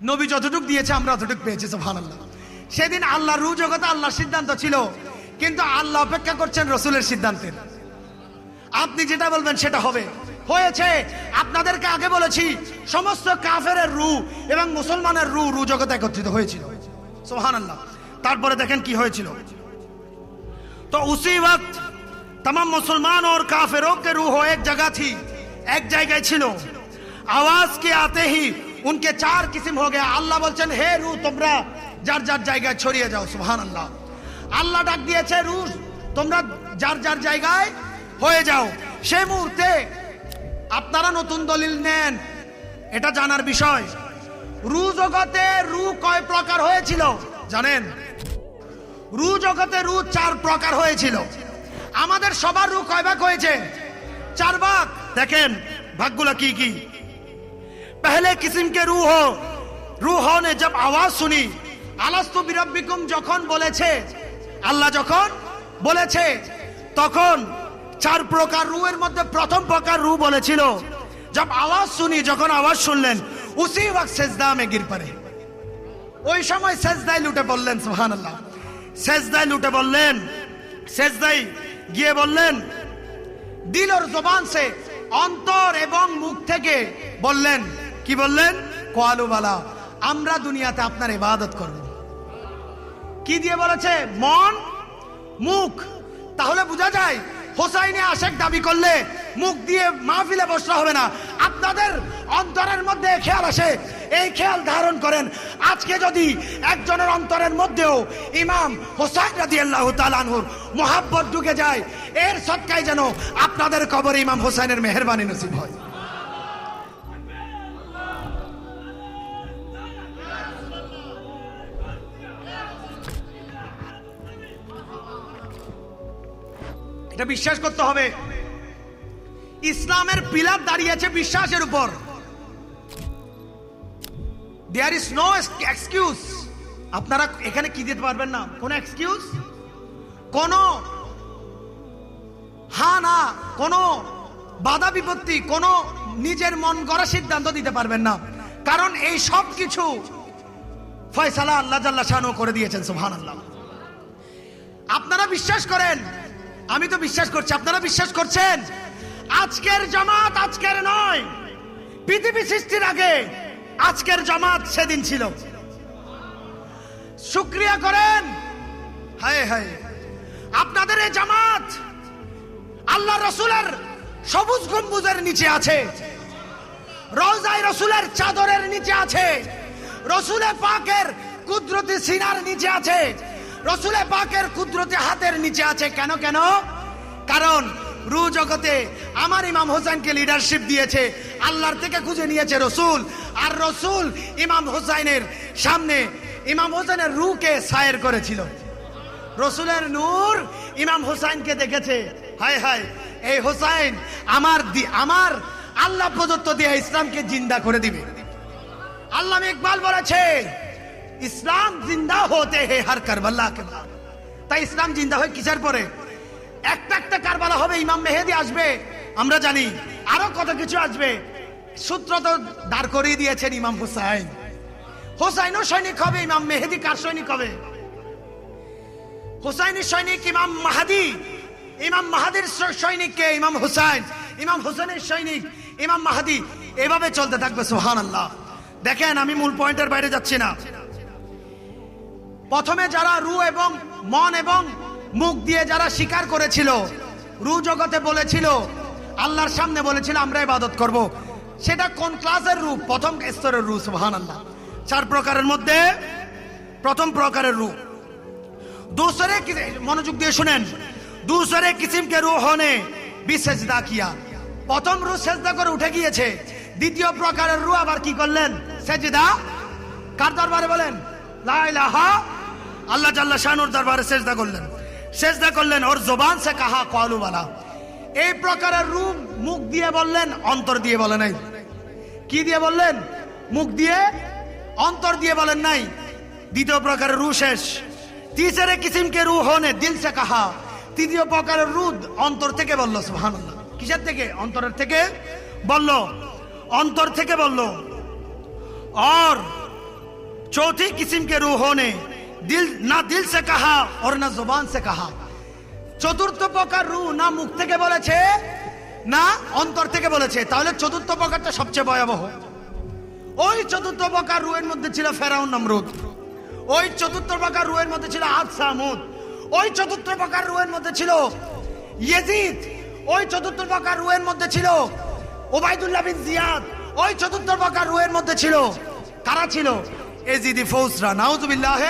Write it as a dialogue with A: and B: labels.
A: নবী যতটুকু দিয়েছে আমরা অতটুকু পেয়েছি, সুবহানাল্লাহ। সেদিন আল্লাহ রু জগতে আল্লাহর সিদ্ধান্ত ছিল, কিন্তু আল্লাহ অপেক্ষা করছেন রসুলের সিদ্ধান্তের। আপনি যেটা বলবেন সেটা হবে, হয়েছে। আপনাদেরকে আগে বলেছি সমস্ত কাফেরের রু এবং মুসলমানের রু জগতে একত্রিত হয়েছিল, সুবহানাল্লাহ। তারপরে দেখেন কি হয়েছিল। तो उसी वक्त तमाम मुसलमान और काफिरों के रूह एक जगह थी, एक जगह छिलो। आवाज के आते ही उनके चार किस्म हो गया। अल्लाह बोलছেন হে রু তোমরা যার যার জায়গায় ছড়িয়ে যাও, সুবহানাল্লাহ। আল্লাহ ডাক দিয়েছে রু তোমরা যার যার জায়গায় হয়ে যাও। সেই মুহূর্তে আপনারা নতুন দলিল নেন, এটা জানার বিষয়। রু জগতে রু কয় প্রকার হয়েছিল জানেন? রু জগতে রু 4 প্রকার হয়েছিল। আমাদের সবার রু কয় ভাগ হয়েছে? 4 ভাগ। দেখেন ভাগগুলো কি কি। पहले किस्म के रूह ने जब आवाज सुनी, আলাস্তু বিরাব্বিকুম যখন বলেছে, আল্লাহ যখন বলেছে, তখন 4 প্রকার রুহের মধ্যে প্রথম প্রকার রু বলেছিল जब आवाज सुनी, যখন আওয়াজ শুনলেন, उसी वक्त सेजदा में गिर पड़े। ওই সময় সেজদায় লুটে পড়লেন, সুবহানাল্লাহ। সেজদায় লুটে বললেন, সেজদায় গিয়ে বললেন, দিল আর জবান সে, অন্তর এবং মুখ থেকে বললেন, কি বললেন? ক্বালু বালা, আমরা দুনিয়াতে আপনার ইবাদত করব। কি দিয়ে বলেছে? মন, মুখ। তাহলে বোঝা যায় হোসাইনে আশেক দাবি করলে মুখ দিয়ে মাহফিলে বসতে হবে না, আপনাদের অন্তরের মধ্যে খেয়াল আসে, এই খেয়াল ধারণ করেন। আজকে যদি একজনের অন্তরের মধ্যেও ইমাম হোসাইন রাদিয়াল্লাহু তাআলা আনহুর মোহাব্বত ঢুকে যায়, এর সদকায় যেন আপনাদের কবরে ইমাম হোসাইনের মেহেরবানি নসিব হয়। এটা বিশ্বাস করতে হবে। ইসলামের পিলার দাঁড়িয়েছে বিশ্বাসের উপর। There is no excuse. আপনারা এখানে কি দিতে পারবেন না, কোন এক্সকিউজ, কোন হ্যাঁ না, কোন বাধা বিপত্তি, কোন নিজের মন গড়া সিদ্ধান্ত দিতে পারবেন না, কারণ এই সব কিছু ফয়সালা আল্লাহ জাল্লা শানু করে দিয়েছেন, সুবহানাল্লাহ। আপনারা বিশ্বাস করেন, আমি তো বিশ্বাস করছি, আপনারা বিশ্বাস করছেন। আজকের জামাত আজকের নয়, পৃথিবী সৃষ্টির আগে আজকের জামাত সেদিন ছিল। শুকরিয়া করেন। হায় হায়, আপনাদের এই জামাত আল্লাহ রসুলের সবুজ গম্বুজের নিচে আছে, রওজায়ে রসুলের চাদরের নিচে আছে, রসুলে পাকের কুদরতি সিনার নিচে আছে, রসুলে পাকের কুদরতি হাতের নিচে আছে। কেন কেন? কারণ রু জগতে আমার ইমাম হোসেনকে লিডারশিপ দিয়েছে, আল্লাহর থেকে খুঁজে নিয়েছে রসুল, আর রসুল ইমাম হোসেনের সামনে ইমাম হোসেনের রুকে সায়ের করেছিল। রসুলের নূর ইমাম হোসেনকে দেখেছে, হায় হায়, এই হোসেন আমার আল্লাহ প্রদত্ত দিয়ে ইসলামকে জিন্দা করে দিবে। আল্লামা ইকবাল বলেছে, ইসলাম জিন্দা হতে হে হর কারবালা কে বাদ। তাই ইসলাম জিন্দা হয় কিসের পরে? একটা একটা কারবালা হবে, ইমাম মেহেদি আসবে, আমরা জানি আরো কত কিছু আসবে। সূত্র তো দাঁড় করিয়ে দিয়েছেন ইমাম হুসাইন। হুসাইনও সৈনিক হবে, ইমাম মেহেদি কার সৈনিক হবে? হুসাইনের সৈনিক ইমাম মাহাদি, ইমাম মাহাদির সৈনিককে ইমাম হুসাইন, ইমাম হুসাইনের সৈনিক ইমাম মাহাদি, এভাবে চলতে থাকবে, সুবহানাল্লাহ। দেখেন, আমি মূল পয়েন্টের বাইরে যাচ্ছি না। প্রথমে যারা রু এবং মন এবং মুখ দিয়ে যারা স্বীকার করেছিল, রু জগতে বলেছিল, আল্লাহর সামনে বলেছিল আমরা ইবাদত করব, সেটা কোন ক্লাসের রূপ? প্রথম স্তরের রূপ, সুবহানাল্লাহ। 4 প্রকারের মধ্যে প্রথম প্রকারের রূপ। दूसरे মনোযোগ দিয়ে শুনেন, दूसरे किस्म के रूह ने भी सजदा किया। প্রথম রূহ সেজদা করে উঠে গিয়েছে, দ্বিতীয় প্রকারের রূহ আবার কি করলেন? সেজদা। কার দরবারে বলেন? লা ইলাহা আল্লাহ জাল্লা শানুর দরবারে সেজদা করলেন, সেজদা করলেন। ওর জবান সে কাহা ক্বালু বালা। এই প্রকারের রূহ মুখ দিয়ে বললেন, অন্তর দিয়ে বলে নাই। কি দিয়ে বললেন? মুখ দিয়ে, অন্তর দিয়ে বলেন নাই। দ্বিতীয় প্রকারের রূহ শেষ। तीसरे किस्म के रूहों ने दिल से कहा। তৃতীয় প্রকারের রূহ অন্তর থেকে বলল, সুবহানাল্লাহ। কিসের থেকে? অন্তরের থেকে বলল, অন্তর থেকে বলল। और चौथी किस्म के रूहों ने दिल से कहा और ना जुबान से कहा। চতুর্থ প্রকার রূহ না মুখ থেকে বলেছে না অন্তর থেকে বলেছে, তাহলে চতুর্থ প্রকারটা সবচেয়ে ভয়াবহ। ওই চতুর্থ প্রকার রূহের মধ্যে ছিল ফেরাউন নমরুদ, ওই চতুর্থ প্রকার রূহের মধ্যে ছিল আদ সামুদ, ওই চতুর্থ প্রকার রূহের মধ্যে ছিল ইয়াজিদ, ওই চতুর্থ প্রকার রূহের মধ্যে ছিল ওবাইদুল্লাহ বিন জিয়াদ, ওই চতুর্থ প্রকার রূহের মধ্যে ছিল কারা ছিল? এজিদি ফৌজরা, নাউজুবিল্লাহ।